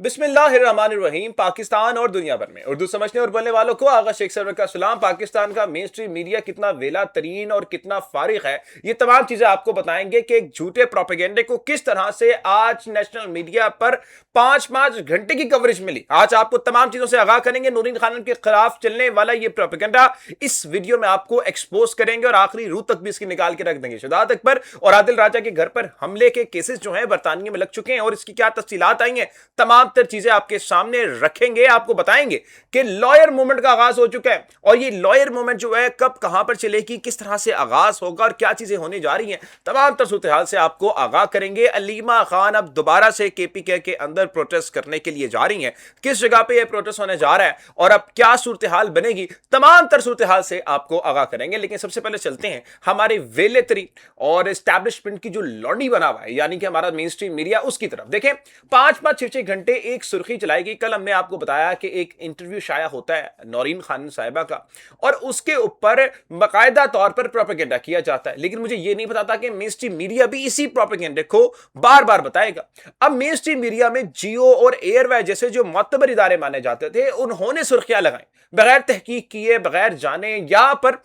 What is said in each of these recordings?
बिस्मिल्लाहिर्रहमानिर्रहीम। पाकिस्तान और दुनिया भर में उर्दू समझने और बोलने वालों को आगा शेख सरवर का सलाम। पाकिस्तान का मेन स्ट्रीम मीडिया कितना वेला तरीन और कितना फारिग है, ये तमाम चीजें आपको बताएंगे कि एक झूठे प्रोपेगेंडे को किस तरह से आज नेशनल मीडिया पर 5-5 घंटे की कवरेज मिली। आज आपको तमाम चीजों से आगाह करेंगे। नूरीन खानम के खिलाफ चलने वाला ये प्रोपेगेंडा इस वीडियो में आपको एक्सपोज करेंगे और आखिरी रूह तक भी इसकी निकाल के रख देंगे। शहजाद अकबर और आदिल राजा के घर पर हमले के केसेस जो हैं बरतानिया में लग चुके हैं और इसकी क्या तफसीलात आई हैं, तमाम तर चीजें आपके सामने रखेंगे। आपको बताएंगे कि लॉयर मूवमेंट का आगाज हो चुका है और ये लॉयर मूवमेंट जो है कब कहां पर चलेगी, किस तरह से आगाज होगा और क्या चीजें होने जा रही हैं, तमाम तर सूरत हाल से आपको आगाह करेंगे। अलीमा खान अब दोबारा से केपीके के अंदर प्रोटेस्ट करने के लिए जा रही हैं। किस जगह पे यह प्रोटेस्ट होने जा रहा है और अब क्या सूरत हाल बनेगी, तमाम तर सूरत हाल से आपको आगाह करेंगे। लेकिन सबसे पहले चलते हैं हमारे वेले तरी और एस्टैब्लिशमेंट की जो लॉन्डी बना हुआ है, यानी कि हमारा मेन स्ट्रीम मीडिया, उसकी तरफ देखें। 5-5 6-6 घंटे एक सुर्खी चलाएगी। कल हमने आपको बताया कि एक इंटरव्यू शाया होता है नौरीन खानम साहिबा का और उसके ऊपर बाकायदा तौर पर प्रोपेगेंडा किया जाता है। लेकिन मुझे यह नहीं पता था कि मेन स्ट्रीम मीडिया भी इसी प्रोपेगेंडे को बार बार बताएगा। अब मेन स्ट्रीम मीडिया में जियो और एयरवे जैसे जो मोतबर इदारे माने जाते थे, उन्होंने सुर्खियां लगाई बगैर तहकीक किए, बगैर जाने। यहां पर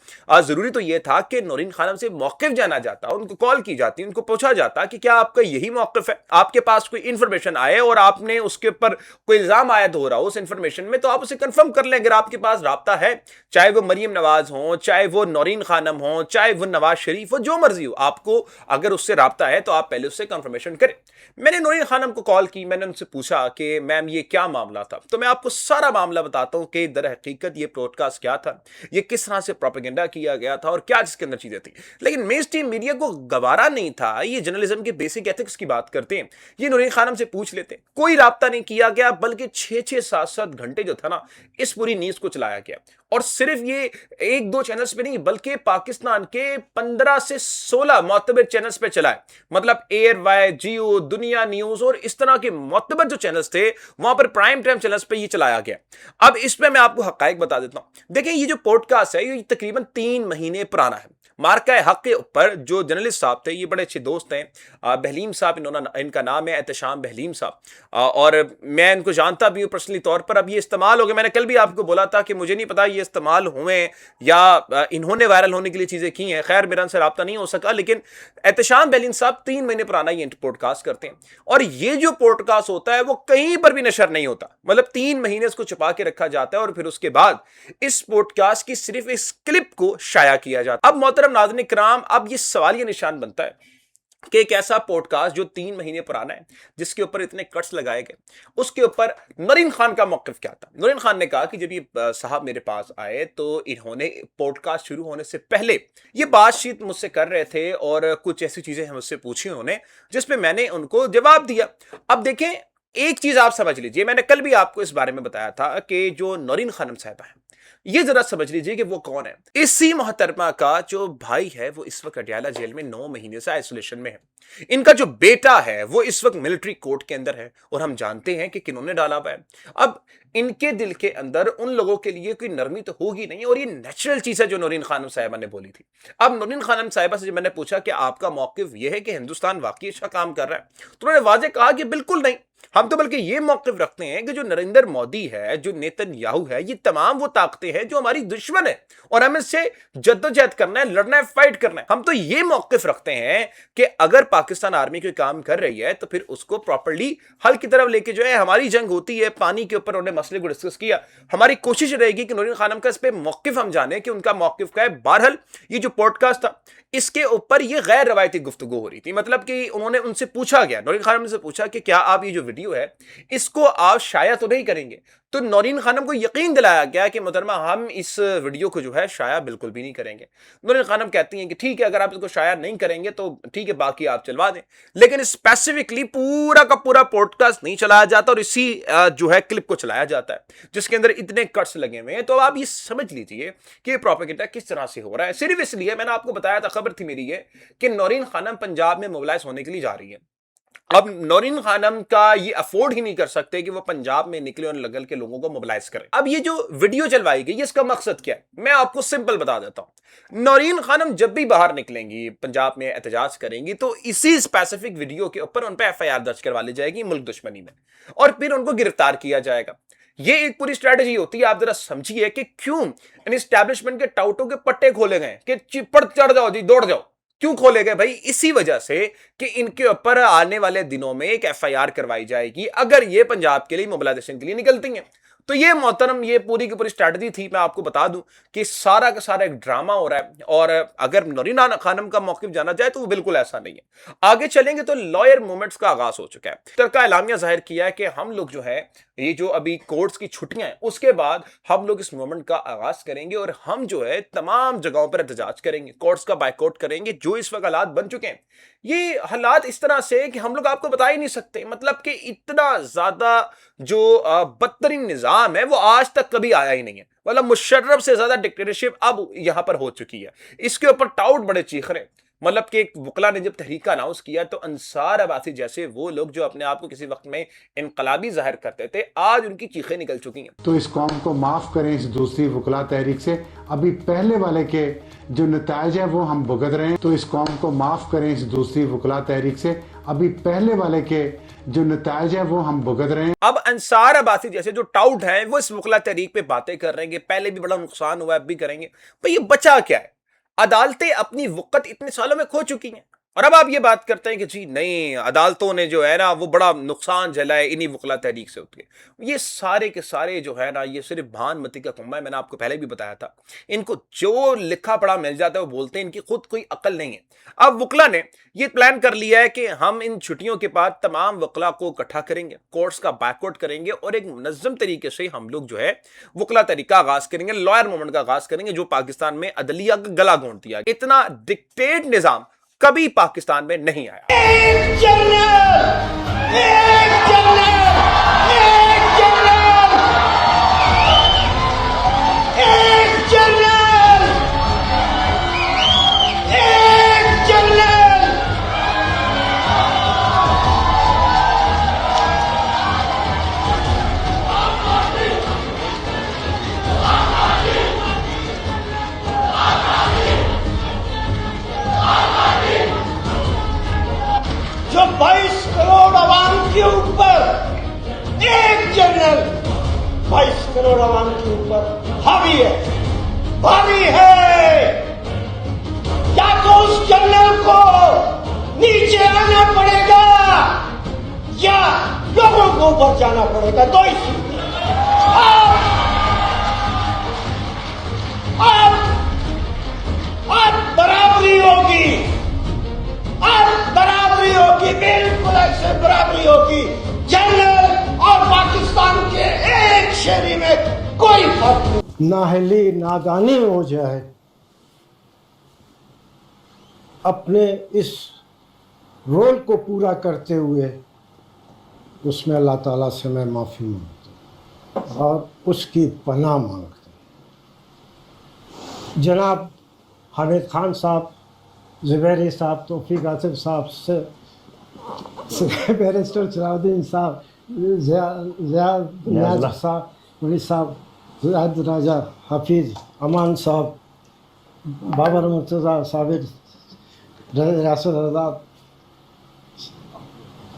जरूरी तो यह था कि नौरीन खानम से मौकिफ जाना जाता, उनको कॉल की जाती, उनको पूछा जाता कि क्या आपका यही मौकिफ है, आपके पास कोई इंफॉर्मेशन आए और आपने उसके ऊपर कोई इल्जाम आयद हो रहा हो उस इंफॉर्मेशन में, तो आप उसे कंफर्म कर लें। अगर आपके पास राब्ता है, चाहे वो मरियम नवाज हो, चाहे वो नौरीन खानम हो, चाहे वो नवाज शरीफ हो, जो मर्जी हो, आपको अगर उससे राब्ता है तो आप पहले उससे कंफर्मेशन करें। मैंने नौरीन खानम को कॉल की, मैंने उनसे पूछा कि मैम ये क्या मामला था। तो मैं आपको सारा मामला बताता हूं कि दर हकीकत ये ब्रॉडकास्ट क्या था, ये किस तरह से प्रोपेगेंडा किया गया था और क्या जिसके अंदर चीजें थी। लेकिन मेन स्ट्रीम मीडिया को गवारा नहीं था, ये जर्नलिज्म के बेसिक एथिक्स की बात करते हैं, ये नौरीन खानम से पूछ लेते। कोई राब्ता नहीं किया गया, बल्कि 6-6 7-7 घंटे जो था ना, इस पूरी न्यूज को चलाया गया। और सिर्फ ये 1-2 चैनल्स पे नहीं, बल्कि पाकिस्तान के 15 से 16 मोतबर चैनल्स पे चला है। मतलब एयर वाई, जियो, दुनिया न्यूज और इस तरह के मोतबर जो चैनल्स थे, वहां पर प्राइम टाइम चैनल्स पे ये चलाया गया। अब इसमें मैं आपको हकायक बता देता हूं। देखिए, ये जो पॉडकास्ट है ये तकरीबन 3 महीने पुराना है। मार्का हक के ऊपर जो जर्नलिस्ट साहब थे, ये बड़े अच्छे दोस्त हैं, बहलीम साहब इनका नाम है, एहतशाम बहलीम साहब, और मैं इनको जानता भी हूँ पर्सनली तौर पर। अब ये इस्तेमाल हो गए, मैंने कल भी आपको बोला था कि मुझे नहीं पता ये इस्तेमाल हुए या इन्होंने वायरल होने के लिए चीज़ें की हैं। खैर, मेरा उनसे रब्ता नहीं हो सका, लेकिन एहतशाम बहलीम साहब 3 महीने पुराना ये पॉडकास्ट करते हैं और ये जो पॉडकास्ट होता है वो कहीं पर भी नशर नहीं होता। मतलब 3 महीने इसको छुपा के रखा जाता है और फिर उसके बाद इस पॉडकास्ट की सिर्फ इस क्लिप को शाया किया जाता है। अब मोहतरम नाज़रीन किराम, अब ये सवाल ये निशान बनता है कि एक ऐसा पॉडकास्ट जो 3 महीने पुराना है, जिसके ऊपर इतने कट्स लगाए गए, उसके ऊपर नौरीन खान का मौक़िफ़ क्या था। नौरीन खान ने कहा कि जब ये साहब मेरे पास आए तो इन्होंने पॉडकास्ट शुरू होने से पहले ये बातचीत मुझसे कर रहे थे और कुछ ऐसी चीजें मुझसे पूछी उन्होंने, जिसपे मैंने उनको जवाब दिया। अब देखें, एक चीज आप समझ लीजिए, मैंने कल भी आपको इस बारे में बताया था कि जो नौरीन खानम साहिबा है, ये जरा समझ लीजिए कि वो कौन है। इसी मोहतरमा का जो भाई है वो इस वक्त अडयाला जेल में 9 महीने से आइसोलेशन में है। इनका जो बेटा है वो इस वक्त मिलिट्री कोर्ट के अंदर है और हम जानते हैं कि किन्होंने डाला हुआ है। अब इनके दिल के अंदर उन लोगों के लिए कोई नरमी तो होगी नहीं और ये नेचुरल चीज है जो नौरीन खानम साहिबा ने बोली थी। अब नौरीन खानम साहिबा से जब मैंने पूछा कि आपका मौकिफ यह है कि हिंदुस्तान वाकई अच्छा काम कर रहा है, तो उन्होंने वाजे कहा कि बिल्कुल नहीं, हम तो बल्कि ये मौकिफ रखते हैं कि जो नरेंद्र मोदी है, जो नेतन्याहू है, ये तमाम वो ताकतें हैं जो हमारी दुश्मन है और हमें इससे जद्दोजहद करना है, लड़ना है, फाइट करना है। हम तो ये मौकिफ रखते हैं कि अगर पाकिस्तान आर्मी कोई काम कर रही है तो फिर उसको प्रॉपर्ली हल की तरफ लेके जो है, हमारी जंग होती है पानी के ऊपर, उन्होंने मसले को डिस्कस किया। हमारी कोशिश रहेगी कि नौरीन खानम का इस पे मौकिफ हम जाने कि उनका मौकिफ क्या है। बहरहाल ये जो पॉडकास्ट था, इसके ऊपर ये गैर रवायती गुफ्तगू हो रही थी। मतलब कि उन्होंने उनसे पूछा गया, नौरीन खानम से पूछा कि क्या आप ये जो वीडियो है इसको आप शाया तो नहीं करेंगे। तो नौरीन खानम को यकीन दिलाया गया कि मोहतरमा हम इस वीडियो को जो है शाया बिल्कुल भी नहीं करेंगे। नौरीन खानम कहती हैं कि ठीक है, अगर आप इसको शाया नहीं करेंगे तो ठीक है, बाकी आप चलवा दें। लेकिन स्पेसिफिकली पूरा का पूरा पॉडकास्ट नहीं चलाया जाता और इसी जो है क्लिप को चलाया जाता है, जिसके अंदर इतने कट्स लगे हुए हैं। तो आप ये समझ लीजिए कि प्रोपेगेंडा किस तरह से हो रहा है। सिर्फ इसलिए मैंने आपको बताया था, खबर थी मेरी ये, कि नौरीन खानम पंजाब में मोबिलाइज होने के लिए जा रही है। अब नौरीन खानम का ये अफोर्ड ही नहीं कर सकते कि वो पंजाब में निकले और लगल के लोगों को मोबिलाइज करें। अब ये जो वीडियो चलवाई गई इसका मकसद क्या है, मैं आपको सिंपल बता देता हूं। नौरीन खानम जब भी बाहर निकलेंगी, पंजाब में एहतजाज करेंगी, तो इसी स्पेसिफिक वीडियो के ऊपर उन पर एफआईआर दर्ज करवा ली जाएगी मुल्क दुश्मनी में, और फिर उनको गिरफ्तार किया जाएगा। ये एक पूरी स्ट्रेटेजी होती है। आप जरा समझिए कि क्यों इन एस्टैब्लिशमेंट के टाउटों के पट्टे खोले गए कि चिपड़ चढ़ जाओ जी, दौड़ जाओ। क्यों खोले गए भाई? इसी वजह से कि इनके ऊपर आने वाले दिनों में एक एफआईआर करवाई जाएगी अगर ये पंजाब के लिए मोबिलाइजेशन के लिए निकलती हैं। तो ये मोहतरम, ये पूरी की पूरी स्ट्रैटेजी थी। मैं आपको बता दूं कि सारा का सारा एक ड्रामा हो रहा है, और अगर नौरीन खानम का मौकिफ जाना जाए तो वो बिल्कुल ऐसा नहीं है। आगे चलेंगे तो लॉयर मूवमेंट्स का आगाज हो चुका है। का एलामिया जाहिर किया है कि हम लोग जो है, ये जो अभी कोर्ट्स की छुट्टियां हैं, उसके बाद हम लोग इस मूवमेंट का आगाज करेंगे और हम जो है तमाम जगहों पर एहतजाज करेंगे, कोर्ट्स का बाइकआउट करेंगे। जो इस वक्त हालात बन चुके हैं, ये हालात इस तरह से कि हम लोग आपको बता ही नहीं सकते। मतलब कि इतना ज्यादा जो बदतरीन निजाम है वो आज तक कभी आया ही नहीं है। मतलब मुशर्रफ से ज्यादा डिक्टेटरशिप अब यहां पर हो चुकी है। इसके ऊपर टाउट बड़े चीख रहे। मतलब कि एक वकला ने जब तहरीक का अनाउंस किया तो अंसार अब्बासी जैसे वो लोग जो अपने आप को किसी वक्त में इनकलाबी जाहिर करते थे, आज उनकी चीखें निकल चुकी हैं। तो इस कौम को माफ करें इस दूसरी वकला तहरीक से। अभी पहले वाले के जो नताइज है वो हम भुगत रहे हैं। तो इस कौम को माफ करें इस दूसरी वकला तहरीक से। अभी पहले वाले के जो नताइज है वो हम भुगत रहे हैं। अब अंसार अब्बासी जैसे जो टाउट हैं वो इस वकला तहरीक पे बातें कर रहे हैं, पहले भी बड़ा नुकसान हुआ है, अब भी करेंगे। भाई ये बचा क्या है? अदालतें अपनी वक़्त इतने सालों में खो चुकी हैं, और अब आप ये बात करते हैं कि जी नहीं, अदालतों ने जो है ना वो बड़ा नुकसान झेला है इन्हीं वकला तहरीक से होती है। ये सारे के सारे जो है ना, ये सिर्फ भानमती का कुम्बा है। मैंने आपको पहले भी बताया था, इनको जो लिखा पढ़ा मिल जाता है वो बोलते हैं, इनकी खुद कोई अकल नहीं है। अब वकला ने ये प्लान कर लिया है कि हम इन छुट्टियों के बाद तमाम वकला को इकट्ठा करेंगे, कोर्ट्स का बैकआउट करेंगे, और एक मुनज़्ज़म तरीके से हम लोग जो है वकला तहरीक का आगाज करेंगे, लॉयर मूवमेंट का आगाज करेंगे, जो पाकिस्तान में अदलिया का गला घोंट दिया। इतना डिक्टेट निजाम कभी पाकिस्तान में नहीं आया। एक जनरल, एक जनरल, एक जनरल, एक जनरल, एक जनरल। जो 22 करोड़ आवाम के ऊपर एक जनरल 22 करोड़ आवाम के ऊपर हावी है, भारी है। क्या तो उस जनरल को नीचे आना पड़ेगा या लोगों को ऊपर जाना पड़ेगा? दो ही अब बराबरी होगी, अब बराबरी होगी, बिल्कुल ऐसे बराबरी होगी। जनरल और पाकिस्तान के एक शहरी में कोई फर्क नहीं। नाहली नादानी हो जाए, अपने इस रोल को पूरा करते हुए उसमें अल्लाह ताला से मैं माफ़ी मांगता हूँ और उसकी पनाह मांगता हूँ। जनाब हामिद खान साहब, ज़ुबैरी साहब, तौफीक आसिफ साहब से बैरिस्टर सलाउद्दीन साहब, ज़ियाद साहब, वली साहब, ज़ियाद राजा, हफीज़ अमान साहब, बाबर मुर्तज़ा साबिर, रियासत रज़ा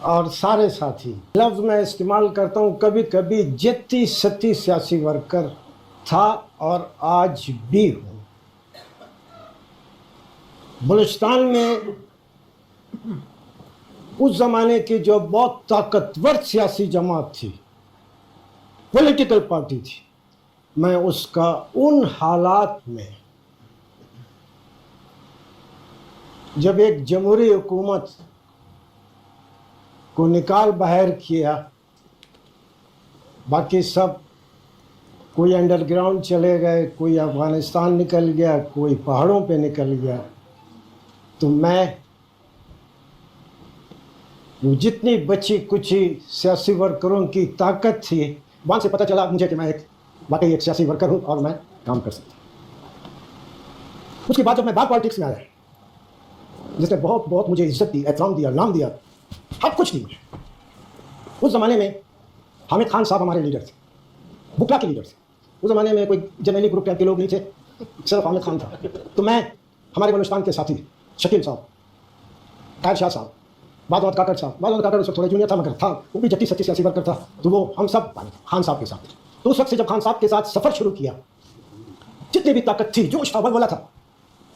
और सारे साथी। लफ्ज़ मैं इस्तेमाल करता हूँ कभी कभी, जत्ती सत्ती सियासी वर्कर था और आज भी हूँ। बलूचिस्तान में उस ज़माने की जो बहुत ताकतवर सियासी जमात थी, पॉलिटिकल पार्टी थी, मैं उसका उन हालात में जब एक जमहूरी हुकूमत को निकाल बाहर किया, बाकी सब कोई अंडरग्राउंड चले गए, कोई अफ़गानिस्तान निकल गया, कोई पहाड़ों पे निकल गया, तो मैं वो जितनी बची कुची सियासी वर्करों की ताकत थी, वहाँ से पता चला मुझे कि मैं एक वाकई एक सियासी वर्कर हूँ और मैं काम कर सकता हूँ। उसके बाद जब मैं बाहर पॉलिटिक्स में आया, जिसने बहुत बहुत मुझे इज्जत दी, एहतराम दिया, नाम दिया, अब कुछ नहीं है। उस ज़माने में हामिद खान साहब हमारे लीडर थे, बुकला के लीडर थे। उस ज़माने में कोई जर्नली ग्रुप टाइप के लोग नहीं थे, सिर्फ हामिद खान था। तो मैं, हमारे बलूचिस्तान के साथी शकील साहब, ताहिर शाह साहब, बादल काकड़ साहब, बादल काकड़ उससे थोड़ा जूनियर था मगर था, वो भी जट्टी सच्ची सियासी वर्कर था। तो वो हम सब खान साहब के साथ थे। तो उस वक्त से जब खान साहब के साथ सफ़र शुरू किया, जितनी भी ताकत थी, जोश था, बलबला था,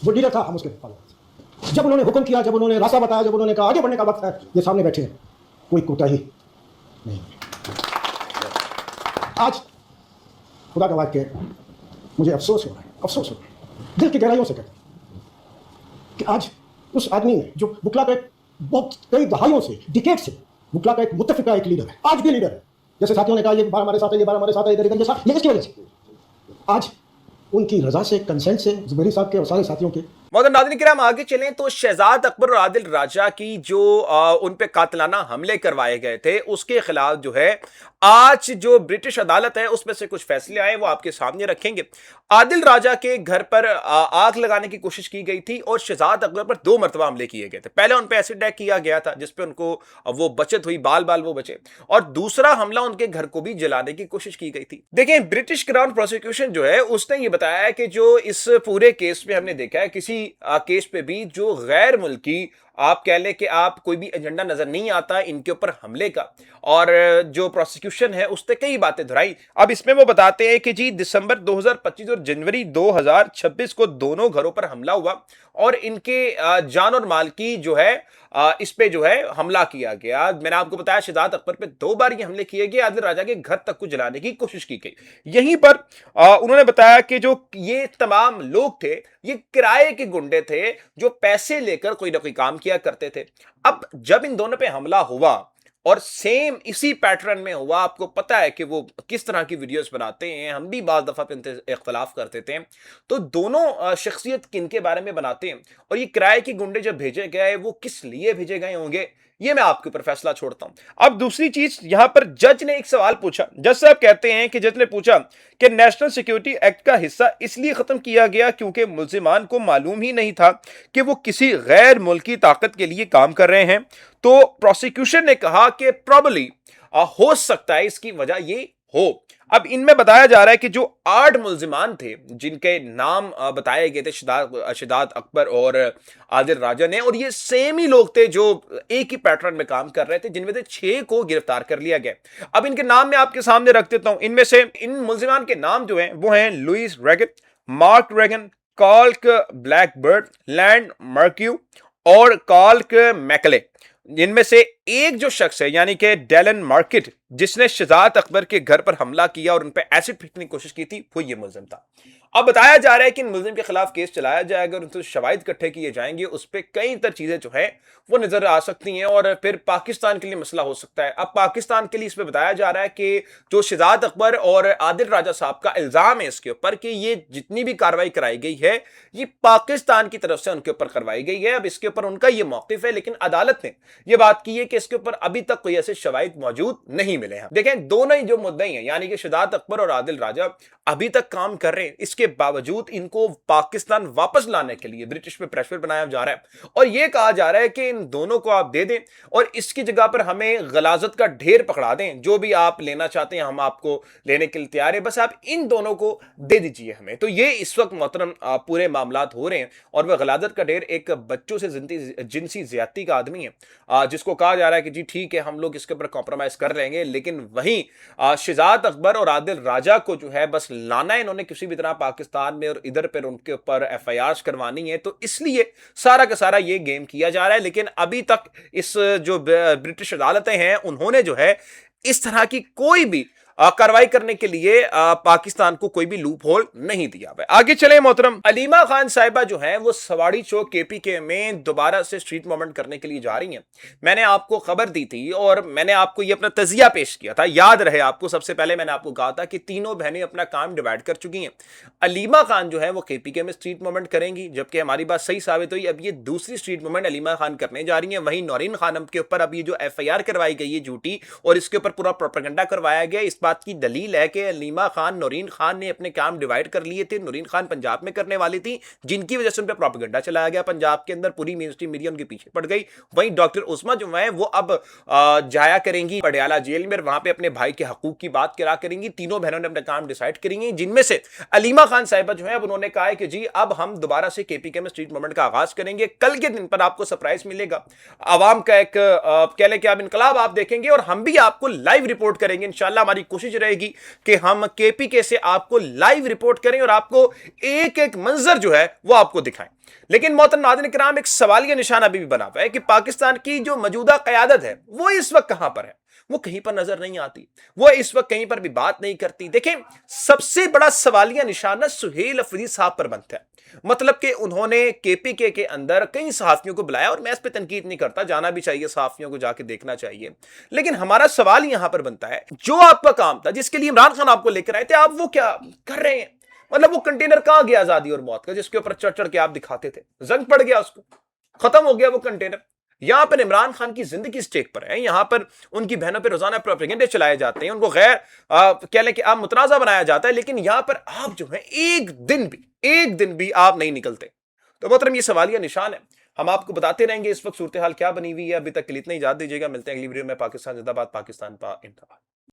वो लीडर था, हम उसके फॉलोअर। जब उन्होंने हुक्म किया, जब उन्होंने रास्ता बताया, जब उन्होंने कहा आगे बढ़ने का वक्त है, ये सामने बैठे हैं, कोई कोताही नहीं। आज खुदा गवाह के मुझे अफसोस हो रहा है, अफसोस हो रहा है, दिल की गहराइयों से कहता हूं कि आज उस आदमी ने जो बुकला का एक बहुत कई दहाइयों से, डिकेड से बुकला का एक मुत्तफिका एक लीडर है, आज भी लीडर है। जैसे साथियों ने कहा ये बार हमारे साथ है, ये बार हमारे साथ है, इधर इधर, ये इसकी वजह से आज उनकी रजा से, कंसेंट से, जुबैरी साहब के और सारे साथियों के। मोहतरम नाज़रीन किराम, आगे चलें तो शहजाद अकबर और आदिल राजा की जो उन पे कातलाना हमले करवाए गए थे, उसके खिलाफ जो है आज जो ब्रिटिश अदालत है उसमें से कुछ फैसले आए, वो आपके सामने रखेंगे। आदिल राजा के घर पर आग लगाने की कोशिश की गई थी और शहजाद अकबर पर 2 मरतबा हमले किए गए थे। पहले उन पर एसिड अटैक किया गया था जिसपे उनको वो बचत हुई, बाल बाल वो बचे, और दूसरा हमला उनके घर को भी जलाने की कोशिश की गई थी। देखें, ब्रिटिश क्राउन प्रोसिक्यूशन जो है उसने ये बताया है कि जो इस पूरे केस में हमने देखा है, किसी केस पे भी जो गैर मुल्की, आप कह लें कि आप कोई भी एजेंडा नजर नहीं आता इनके ऊपर हमले का, और जो प्रोसिक्यूशन है उसने कई बातें दोहराई। अब इसमें वो बताते हैं कि जी दिसंबर 2025 और जनवरी 2026 को दोनों घरों पर हमला हुआ और इनके जान और माल की जो है इस पे जो है हमला किया गया। मैंने आपको बताया शहजाद अकबर पे 2 बार ये हमले किए गए, आदिल राजा के घर तक को जलाने की कोशिश की गई। यहीं पर उन्होंने बताया कि जो ये तमाम लोग थे ये किराए के गुंडे थे जो पैसे लेकर कोई ना कोई काम किया करते थे। अब जब इन दोनों पे हमला हुआ और सेम इसी पैटर्न में हुआ, आपको पता है कि वो किस तरह की वीडियोस बनाते हैं, हम भी बाज़ दफ़ा पे इख्तलाफ करते थे, तो दोनों शख्सियत किन के बारे में बनाते हैं और ये किराए के गुंडे जब भेजे गए वो किस लिए भेजे गए होंगे, ये मैं आपके ऊपर फैसला छोड़ता हूं। अब दूसरी चीज, यहां पर जज ने एक सवाल पूछा। जज साहब कहते हैं कि जज ने पूछा कि नेशनल सिक्योरिटी एक्ट का हिस्सा इसलिए खत्म किया गया क्योंकि मुल्जिमान को मालूम ही नहीं था कि वो किसी गैर मुल्की ताकत के लिए काम कर रहे हैं। तो प्रोसिक्यूशन ने कहा कि प्रॉबली हो सकता है इसकी वजह ये हो। अब इनमें बताया जा रहा है कि जो 8 मुल्जिमान थे जिनके नाम बताए गए थे, शहजाद अकबर और आदिल राजा ने, और ये सेम ही लोग थे जो एक ही पैटर्न में काम कर रहे थे, जिनमें से 6 को गिरफ्तार कर लिया गया। अब इनके नाम मैं आपके सामने रख देता हूं। इनमें से इन मुल्जिमान के नाम जो हैं वो हैं Louis Regan, Mark Regan, Carl Blackbird, लैंड मर्क्यू और कार्ल मैकले। इनमें से एक जो शख्स है यानी कि डेलन मार्केट, जिसने शहजाद अकबर के घर पर हमला किया और उन पर एसिड फेंकने की कोशिश की थी, वो ये मुल्जिम था। अब बताया जा रहा है कि इन मुल्जिम के खिलाफ केस चलाया जाएगा और उनसे शवाहिद इकट्ठे किए जाएंगे, उस पर कई तरह चीजें जो है वो नजर आ सकती हैं और फिर पाकिस्तान के लिए मसला हो सकता है। अब पाकिस्तान के लिए इसमें बताया जा रहा है कि जो शहजाद अकबर और आदिल राजा साहब का इल्जाम है इसके ऊपर कि ये जितनी भी कार्रवाई कराई गई है ये पाकिस्तान की तरफ से उनके ऊपर करवाई गई है। अब इसके ऊपर उनका ये मौकिफ है, लेकिन अदालत ने यह बात की है कि इसके ऊपर अभी तक कोई ऐसे शवाहिद मौजूद नहीं मिले हैं। देखें, दोनों ही जो मुद्दे हैं यानी कि शहजाद अकबर और आदिल राजा अभी तक काम कर रहे हैं, इसके बावजूद इनको पाकिस्तान वापस लाने के लिए ब्रिटिश पे प्रेशर बनाया जा रहा है और यह कहा जा रहा है कि इन दोनों को आप दे दें और इसकी जगह पर हमें गलाजत का ढेर पकड़ा दें, जो भी आप लेना चाहते हैं हम आपको लेने के लिए तैयार है, बस आप इन दोनों को दे दीजिए हमें। तो ये इस वक्त मोहतरम पूरे मामलात हो रहे हैं और वह गलाजत का ढेर एक बच्चों से जिनसी ज्यादती का आदमी है, जिसको कहा जा रहा है कि जी ठीक है हम लोग इसके ऊपर कॉम्प्रोमाइज कर लेंगे, लेकिन वहीं शहजाद अकबर और आदिल राजा को जो है बस लाना है इन्होंने किसी भी तरह पाकिस्तान में और इधर पर उनके ऊपर FIR करवानी है। तो इसलिए सारा का सारा ये गेम किया जा रहा है, लेकिन अभी तक इस जो ब्रिटिश अदालतें हैं उन्होंने जो है इस तरह की कोई भी कार्रवाई करने के लिए पाकिस्तान को कोई भी लूप होल नहीं दिया है। आगे चले मोहतरम, अलीमा खान साहिबा जो है वो सवाड़ी चौक KPK में दोबारा से स्ट्रीट मूवमेंट करने के लिए जा रही हैं। मैंने आपको खबर दी थी और मैंने आपको ये अपना तजिया पेश किया था, याद रहे आपको। सबसे पहले मैंने आपको कहा था कि तीनों बहनें अपना काम डिवाइड कर चुकी हैं। अलीमा खान जो है वो KPK में स्ट्रीट मूवमेंट करेंगी, जबकि हमारी बात सही साबित हुई। अब ये दूसरी स्ट्रीट मूवमेंट अलीमा खान करने जा रही है। वहीं नौरीन खानम के ऊपर अब ये जो FIR करवाई गई है झूठी और इसके ऊपर पूरा प्रोपेगेंडा करवाया गया, इस बात की दलील है कि अलीमा खान नौरीन खान ने अपने काम डिवाइड कर लिए थे। नौरीन खान पंजाब में करने वाली थी, जिनकी वजह से उन पर प्रोपेगेंडा चलाया गया पंजाब के अंदर, पूरी मेन स्ट्रीम मीडिया उनके पीछे पड़ गई। वहीं डॉक्टर उस्मा जो है वो अब जाया करेंगी पटियाला जेल में, वहां पे अपने भाई के हकूक की बात करा करेंगी। तीनों बहनों ने अपना काम डिसाइड करेंगी, जिनमें से अलीमा खान साहिबा जो है अब उन्होंने कहा है कि जी अब हम दोबारा से केपीके में स्ट्रीट मूवमेंट का आगाज करेंगे। कल के दिन पर आपको सरप्राइज मिलेगा, आवाम का एक कह लें कि आप इनकलाब आप देखेंगे और हम भी आपको लाइव रिपोर्ट करेंगे। इंशाल्लाह हमारी कोशिश रहेगी कि हम केपीके से आपको लाइव रिपोर्ट करें और आपको एक एक मंजर जो है वो आपको दिखाएं। लेकिन मोहतरम नाज़रीन किराम, एक सवालिया निशान अभी भी बना हुआ है कि पाकिस्तान की जो मौजूदा क़यादत है वो इस वक्त कहां पर है, वो कहीं पर नजर नहीं आती, वो इस वक्त कहीं पर भी बात नहीं करती। देखें, सबसे बड़ा सवालिया निशान सुहेल अफरीदी साहब पर बनता है। मतलब कि उन्होंने केपीके के अंदर कई सहाफियों को बुलाया, और मैं इस पर तनकीद नहीं करता, जाना भी चाहिए, सहाफियों को जाके देखना चाहिए। लेकिन हमारा सवाल यहां पर बनता है, जो आपका काम था, जिसके लिए इमरान खान आपको लेकर आए थे, आप वो क्या कर रहे हैं? मतलब वो कंटेनर कहां गया आजादी और मौत का, जिसके ऊपर चढ़ चढ़ के आप दिखाते थे? जंग पड़ गया, उसको खत्म हो गया वो कंटेनर। यहां पर इमरान खान की जिंदगी स्टेक पर है, यहां पर उनकी बहनों पर रोजाना प्रोपेगेंडे चलाए जाते हैं, उनको गैर कह लें कि आप मुतनाजा बनाया जाता है, लेकिन यहां पर आप जो है एक दिन भी आप नहीं निकलते। तो मोहतरम ये सवालिया निशान है, हम आपको बताते रहेंगे इस वक्त सूरत हाल क्या बनी हुई है। अभी तक के लिए इतना ही, इजाजत दीजिएगा, मिलते हैं अगली वीडियो में। पाकिस्तान जिंदाबाद, पाकिस्तान पा इंतबाह।